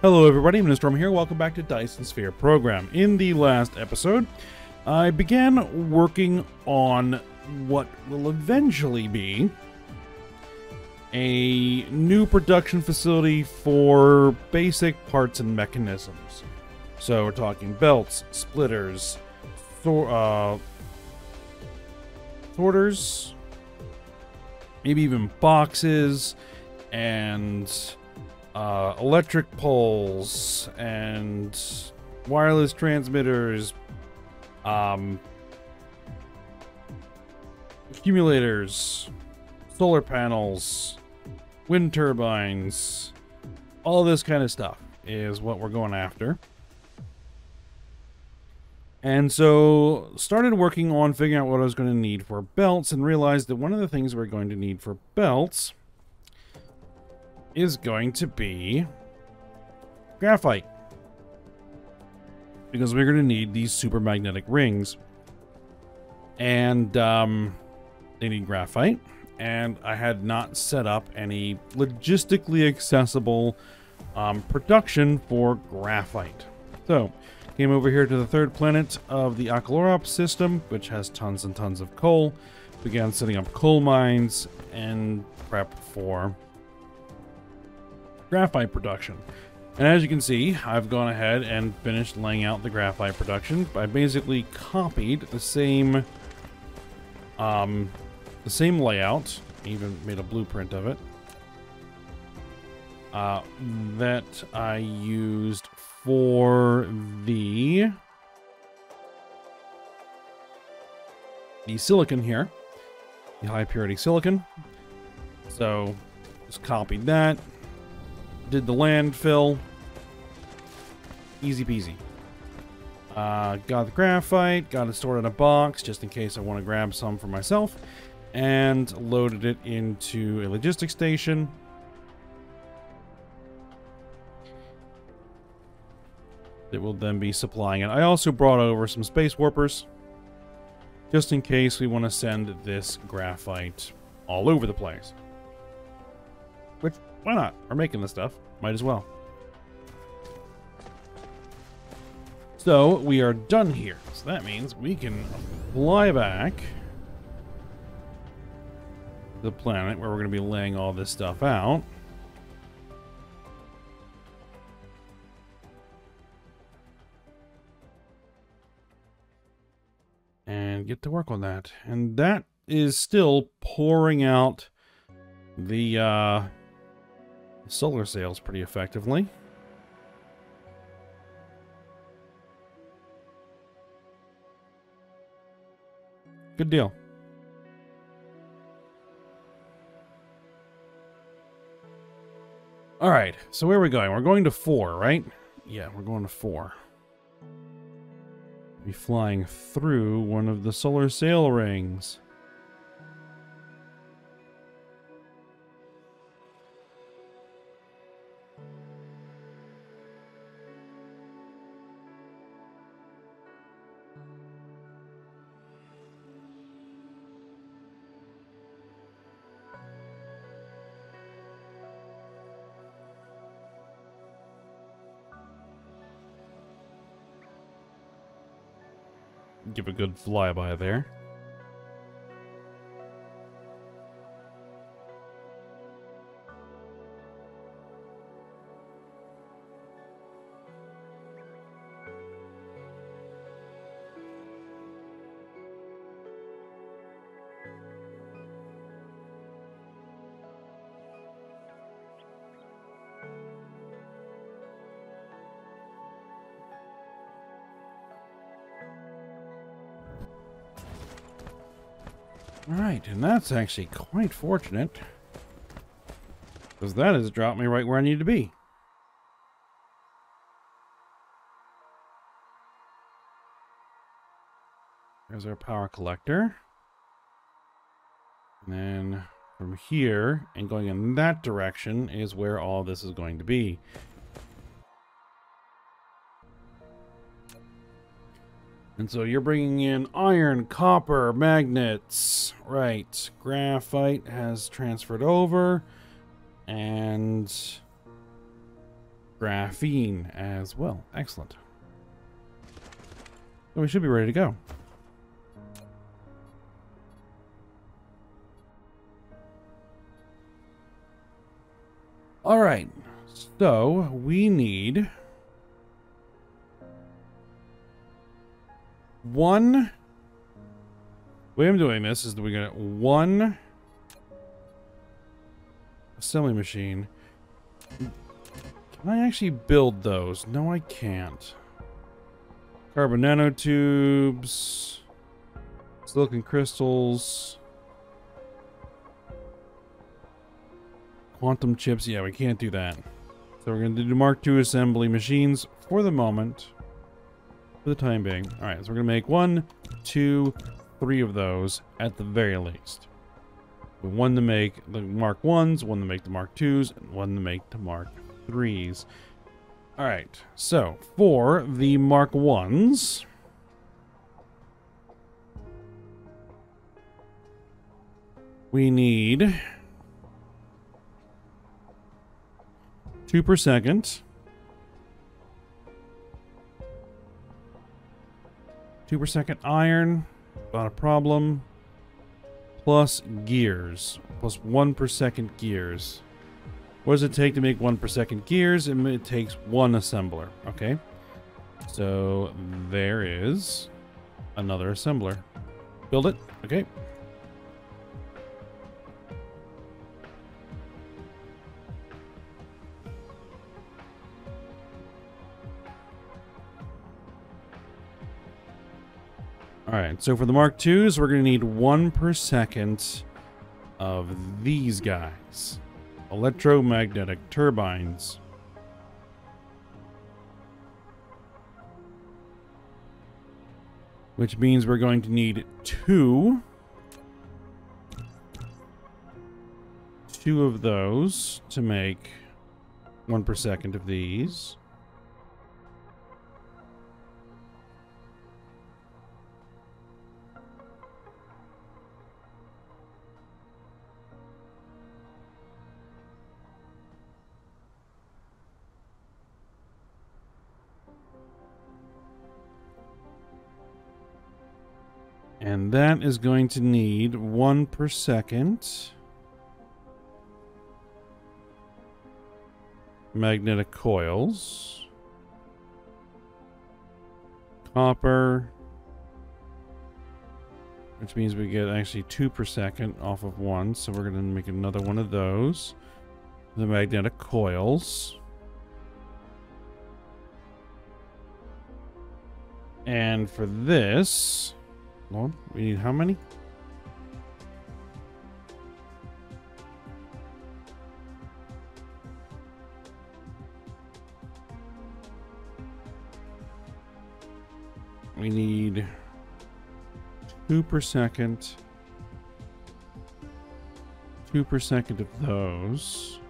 Hello everybody, I'm Storm here. Welcome back to Dyson Sphere Program. In the last episode, I began working on what will eventually be a new production facility for basic parts and mechanisms. So we're talking belts, splitters, sorters, maybe even boxes, and electric poles and wireless transmitters, accumulators, solar panels, wind turbines, all this kind of stuff is what we're going after. And so started working on figuring out what I was going to need for belts, and realized that one of the things we're going to need for belts is going to be graphite, because we're going to need these super magnetic rings, and they need graphite, and I had not set up any logistically accessible production for graphite. So came over here to the third planet of the Acalorop system, which has tons and tons of coal. Began setting up coal mines and prep for graphite production. And as you can see, I've gone ahead and finished laying out the graphite production. I basically copied the same layout, even made a blueprint of it, that I used for the silicon here, the high purity silicon. So just copied that, did the landfill, easy peasy. Got the graphite, got it stored in a box just in case I want to grab some for myself, and loaded it into a logistics station. It will then be supplying it. I also brought over some space warpers just in case we want to send this graphite all over the place. Which, why not? We're making this stuff. Might as well. So, we are done here. So that means we can fly back to the planet where we're going to be laying all this stuff out. And get to work on that. And that is still pouring out the solar sails pretty effectively. Good deal. All right, so where are we going? We're going to 4, right? Yeah, we're going to 4. Be flying through one of the solar sail rings. Give a good flyby there. Alright, and that's actually quite fortunate, because that has dropped me right where I need to be. There's our power collector. And then from here, and going in that direction, is where all this is going to be. And so you're bringing in iron, copper, magnets. Right. Graphite has transferred over. And graphene as well. Excellent. So we should be ready to go. All right. So we need one. The way I'm doing this is that we got one assembly machine. Can I actually build those? No, I can't. Carbon nanotubes, silicon crystals, quantum chips. Yeah, we can't do that. So we're going to do Mark II assembly machines for the moment, for the time being. All right, so we're going to make 1, 2, 3 of those at the very least. One to make the Mark 1s, one to make the Mark 2s, and one to make the Mark 3s. All right, so for the Mark 1s, we need 2 per second, 2 per second iron, not a problem, plus gears, plus 1 per second gears. What does it take to make 1 per second gears? It takes 1 assembler, okay? So there is another assembler. Build it, okay. All right, so for the Mark IIs, we're gonna need 1 per second of these guys. Electromagnetic turbines. Which means we're going to need 2 of those to make 1 per second of these. And that is going to need 1 per second magnetic coils, copper, which means we get actually 2 per second off of 1. So we're going to make another one of those, the magnetic coils. And for this, hold on, we need how many? We need 2 per second. 2 per second of those.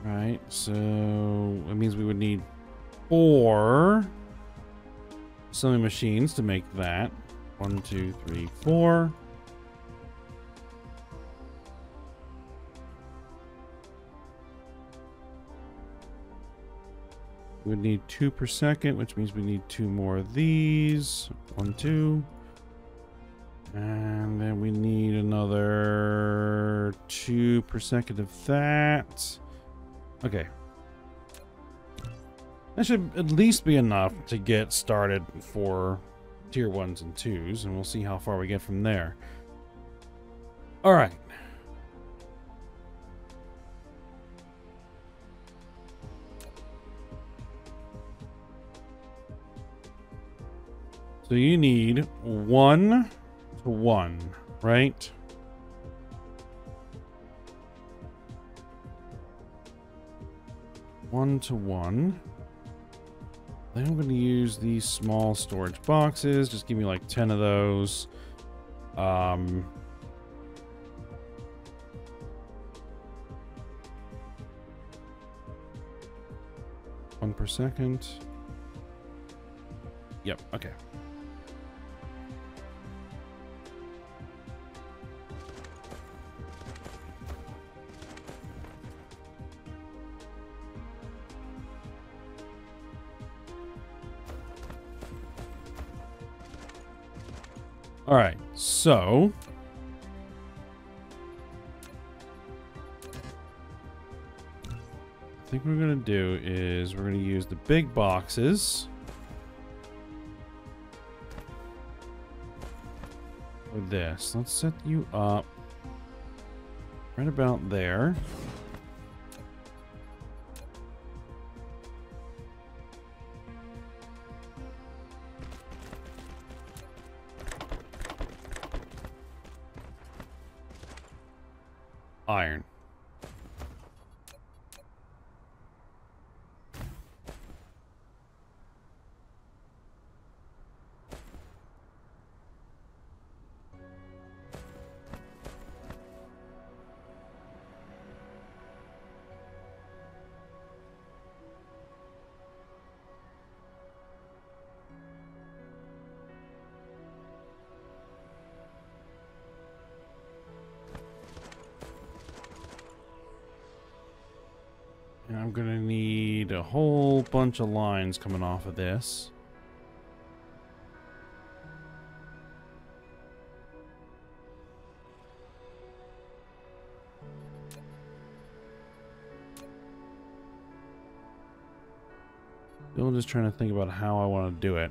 Right, so it means we would need 4 sewing machines to make that. 1, 2, 3, 4. We would need 2 per second, which means we need 2 more of these. 1, 2. And then we need another 2 per second of that. Okay. That should at least be enough to get started for tier 1s and 2s, and we'll see how far we get from there. All right. So you need 1 to 1, right? One to 1. Then I'm going to use these small storage boxes. Just give me like 10 of those. 1 per second. Yep, okay. All right, so I think what we're going to do is we're going to use the big boxes for this. Let's set you up right about there. Iron. And I'm gonna need a whole bunch of lines coming off of this. Still just trying to think about how I want to do it.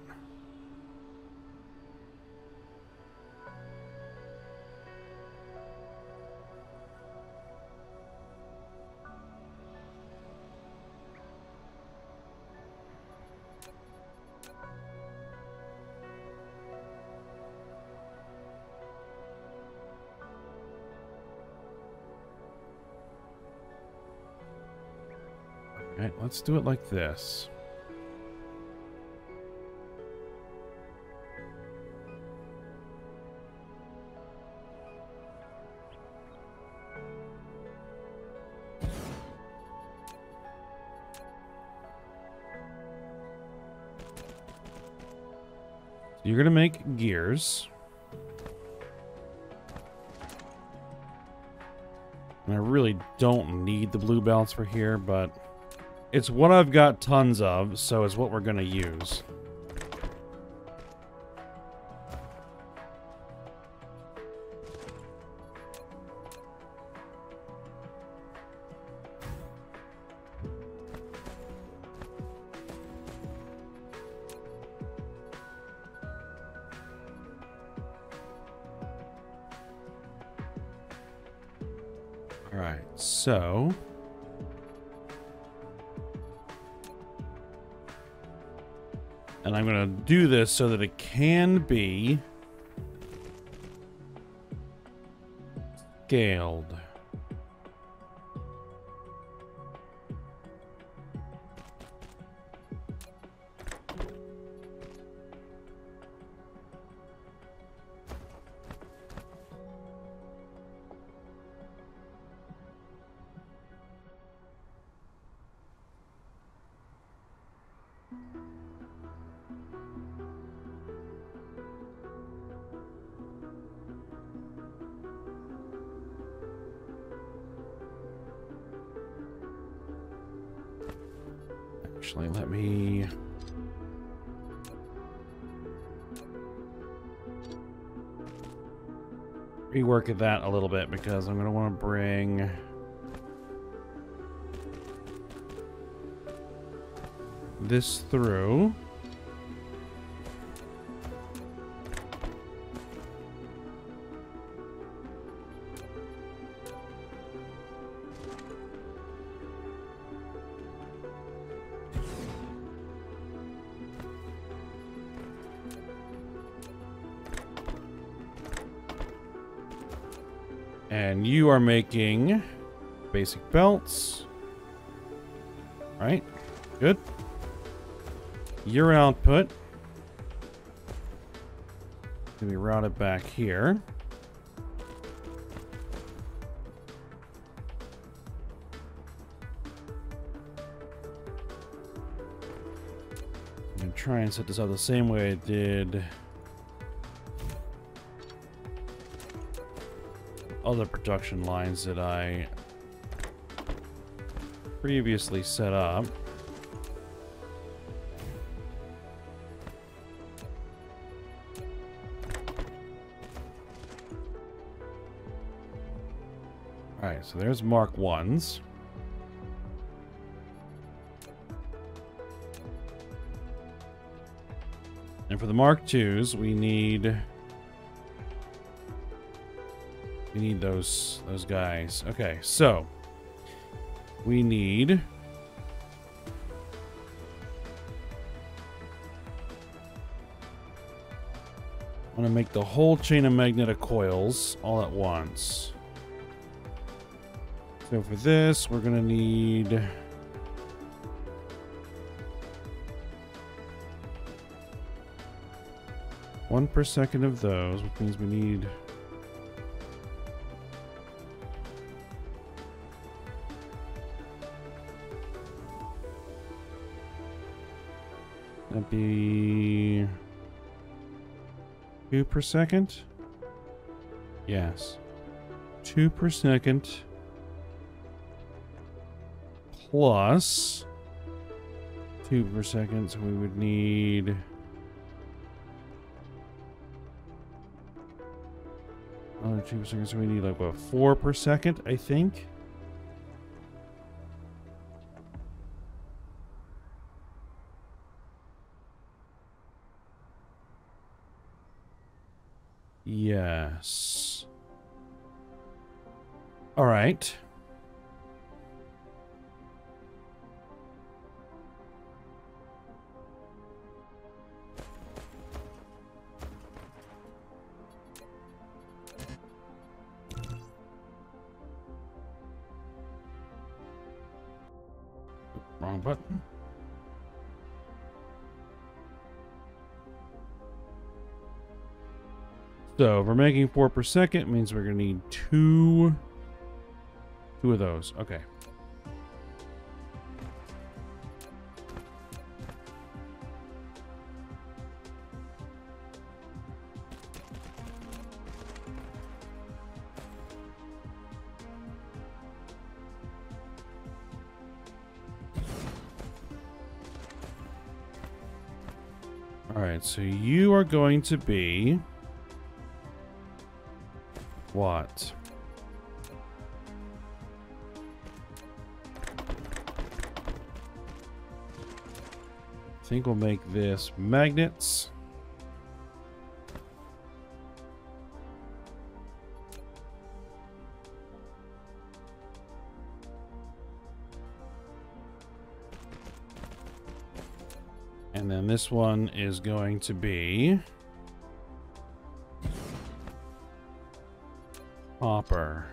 Alright, let's do it like this. You're gonna make gears. And I really don't need the blue belts for here, but it's what I've got tons of, so it's what we're gonna use. Alright, so and I'm going to do this so that it can be scaled. Actually, let me rework that a little bit because I'm going to want to bring this through. And you are making basic belts. Right? Good. Your output can be routed back here. I'm going to try and set this up the same way I did other production lines that I previously set up. so there's Mark 1s. And for the Mark 2s, we need those guys. Okay, so we need I want to make the whole chain of magnetic coils all at once. So for this, we're going to need 1 per second of those, which means we need that'd be 2 per second. Yes, 2 per second plus 2 per second, so we would need another 2 per second, so we need like what, 4 per second, I think. Yes. All right. Wrong button. So if we're making 4 per second, it means we're gonna need two of those. Okay. All right, so you are going to be what? I think we'll make this magnets. And then this one is going to be copper.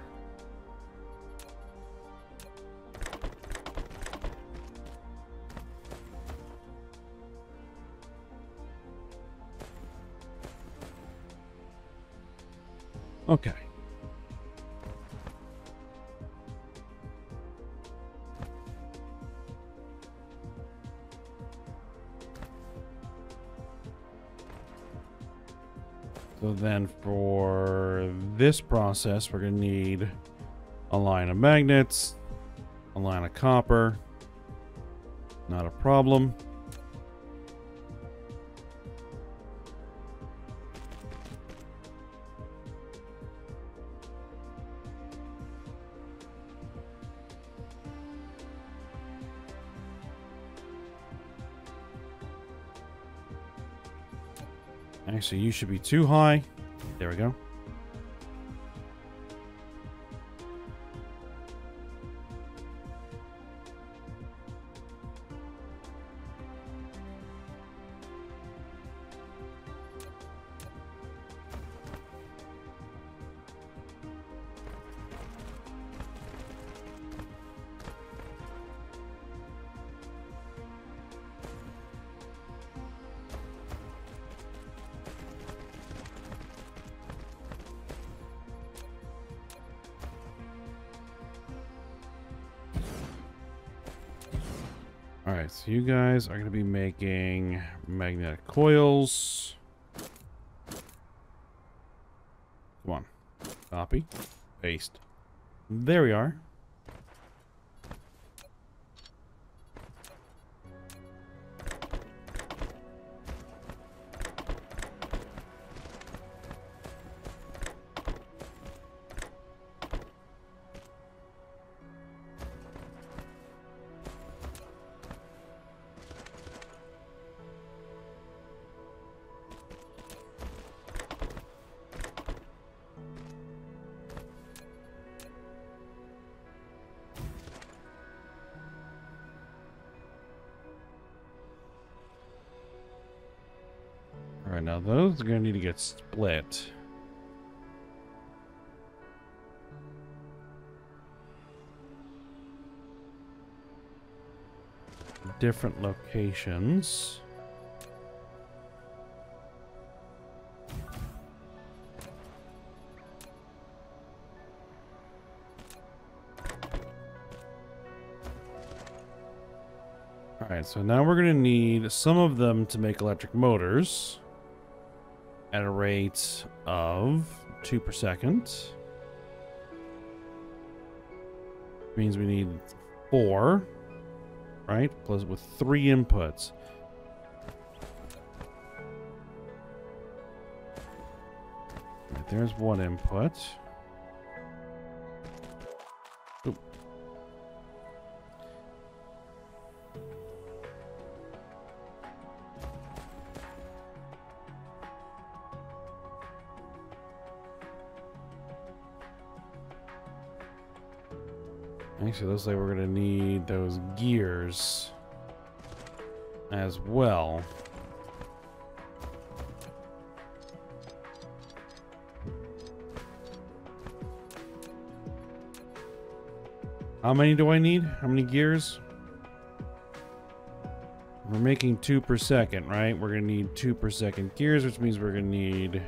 Okay. So then for this process, we're going to need a line of magnets, a line of copper. Not a problem. Actually, you should be too high. There we go. Alright, so you guys are going to be making magnetic coils. Come on. Copy. Paste. There we are. now those are going to need to get split. Different locations. Alright, so now we're going to need some of them to make electric motors at a rate of 2 per second. Means we need 4, right? Plus with 3 inputs. Right, there's 1 input. Oop. Actually, looks like we're going to need those gears as well. How many do I need? How many gears? We're making 2 per second, right? We're going to need 2 per second gears, which means we're going to need...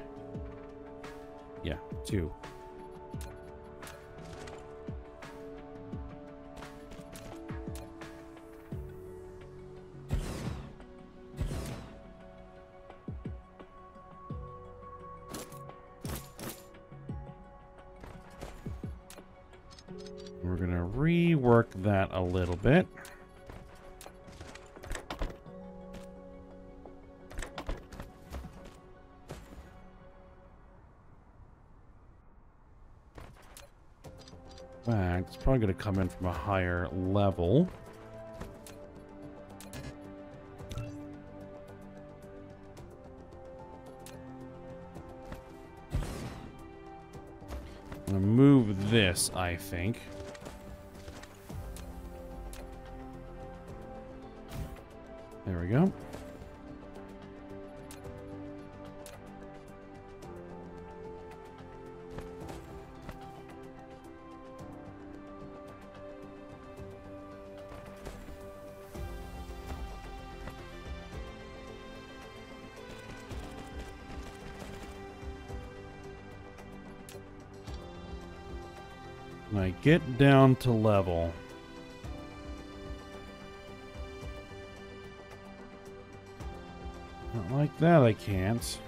yeah, 2. We're going to rework that a little bit. In fact, it's probably going to come in from a higher level. I'm going to move this, I think. There we go. When I get down to level, not like that I can't.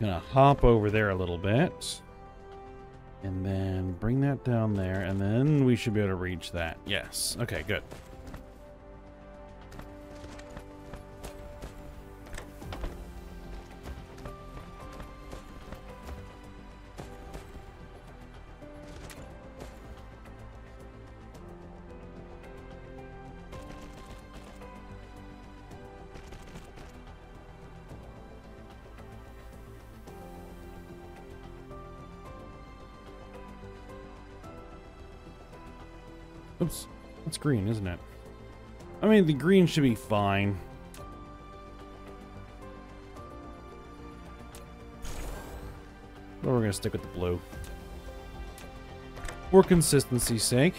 Gonna hop over there a little bit and then bring that down there, and then we should be able to reach that. Yes. Okay, good. Oops, that's green, isn't it? I mean, the green should be fine. But we're gonna stick with the blue. For consistency's sake.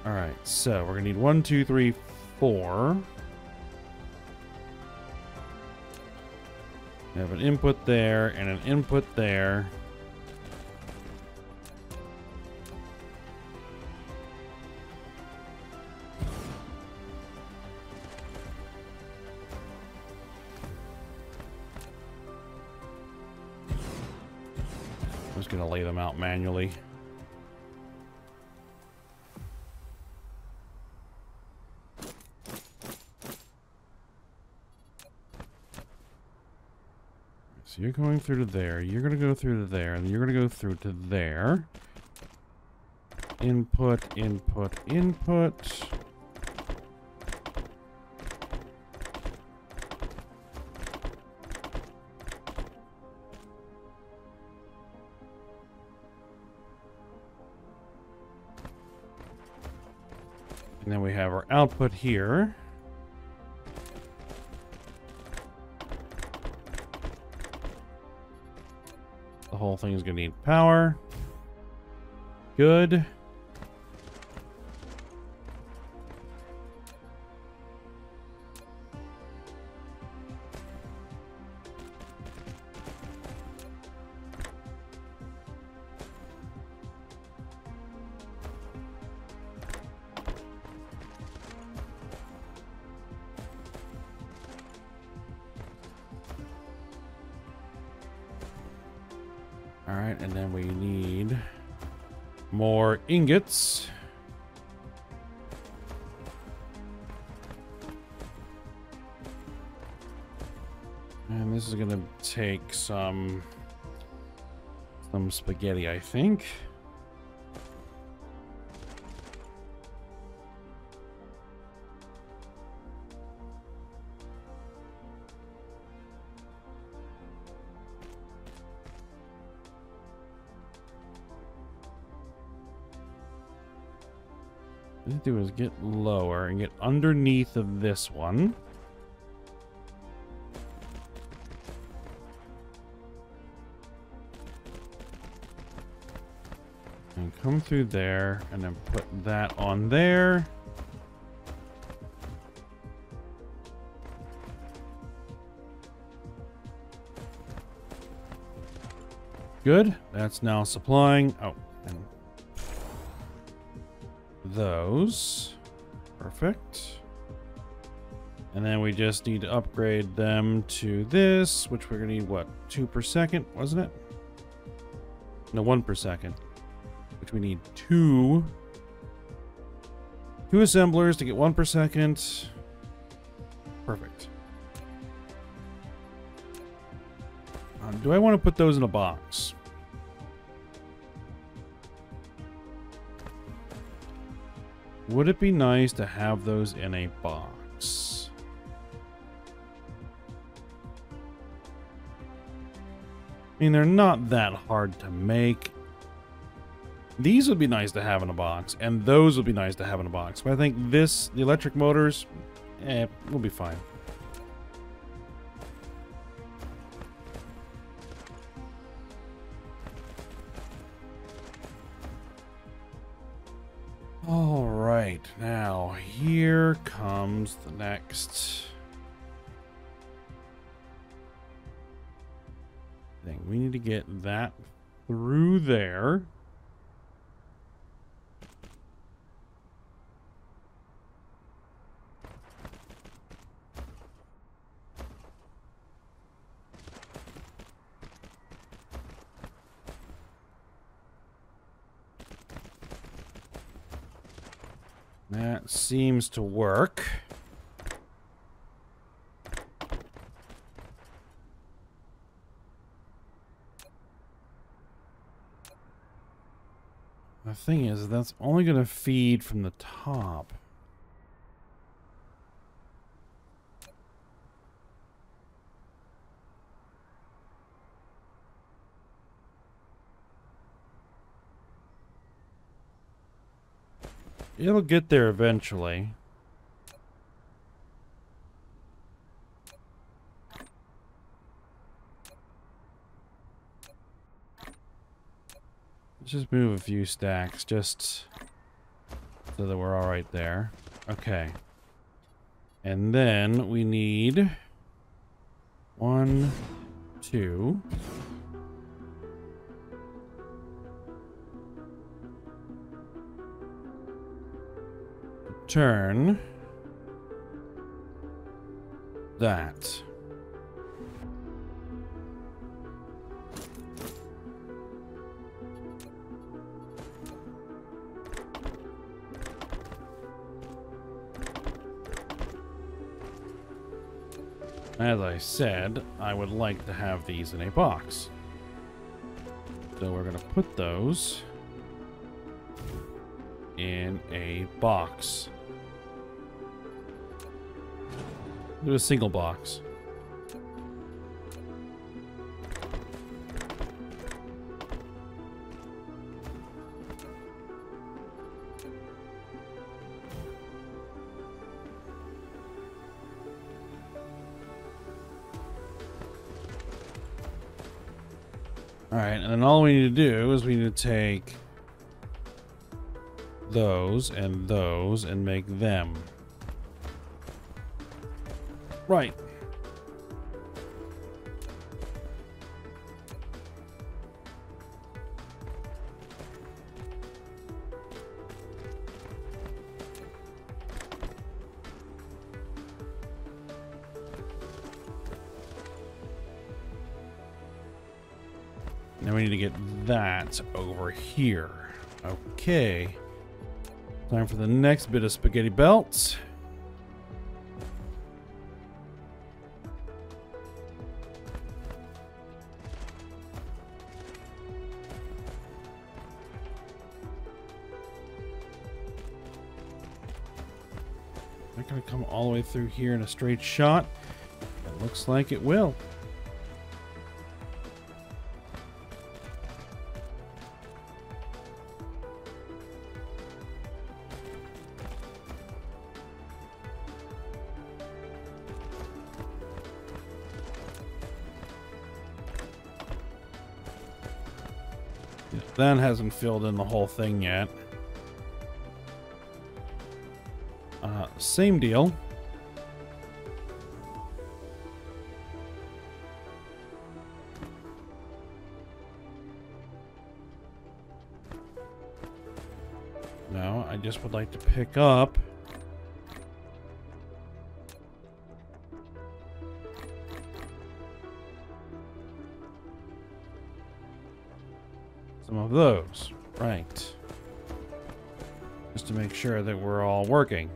Alright, so we're gonna need 1, 2, 3, 4. We have an input there and an input there. gonna lay them out manually. So you're going through to there, you're gonna go through to there, and you're gonna go through to there. Input, input, input. And then we have our output here. The whole thing is going to need power. Good. Alright, and then we need more ingots. And this is gonna take some spaghetti, I think. What I do is get lower and get underneath of this one. And come through there and then put that on there. Good. That's now supplying. Oh, and those. Perfect. And then we just need to upgrade them to this, which we're gonna need, what, 2 per second, wasn't it? No, 1 per second. Which we need two assemblers to get 1 per second. Perfect. Do I want to put those in a box? Would it be nice to have those in a box? I mean, they're not that hard to make. These would be nice to have in a box, and those would be nice to have in a box. But I think this, the electric motors, will be fine. All right, now here comes the next thing. We need to get that through there. That seems to work. The thing is, that's only going to feed from the top. It'll get there eventually. Let's just move a few stacks just so that we're all right there. Okay. And then we need 1, 2. Turn that. As I said, I would like to have these in a box. So we're going to put those in a box. Do a single box. Alright, and then all we need to do is we need to take those and make them. Right. Now we need to get that over here. Okay. Time for the next bit of spaghetti belt. Not gonna come all the way through here in a straight shot. It looks like it will. That hasn't filled in the whole thing yet. Same deal. Now, I just would like to pick up some of those. Right. Just to make sure that we're all working.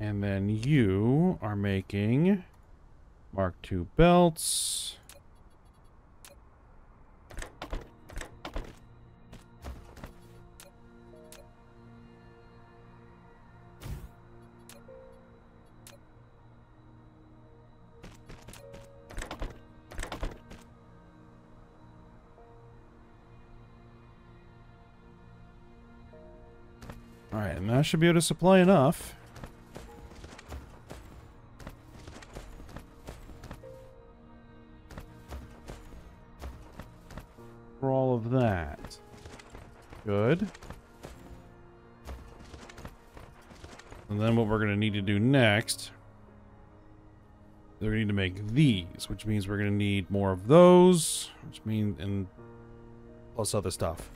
And then you are making Mark II belts. All right, and that should be able to supply enough. For all of that. Good. And then what we're going to need to do next, we're going to need to make these, which means we're going to need more of those, which means, and plus other stuff.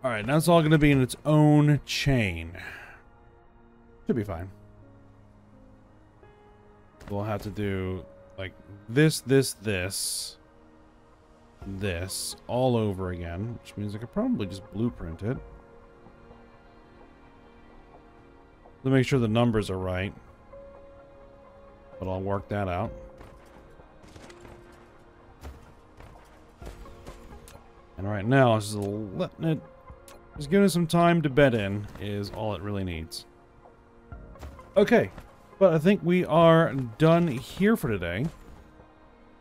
All right, now it's all going to be in its own chain. Should be fine. We'll have to do like this, all over again, which means I could probably just blueprint it. To make sure the numbers are right. But I'll work that out. And right now, just letting it, just giving it some time to bed in is all it really needs. Okay, but I think we are done here for today.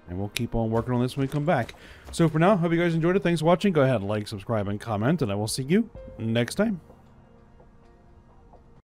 And we'll keep on working on this when we come back. So for now, hope you guys enjoyed it. Thanks for watching. Go ahead, like, subscribe, and comment, and I will see you next time.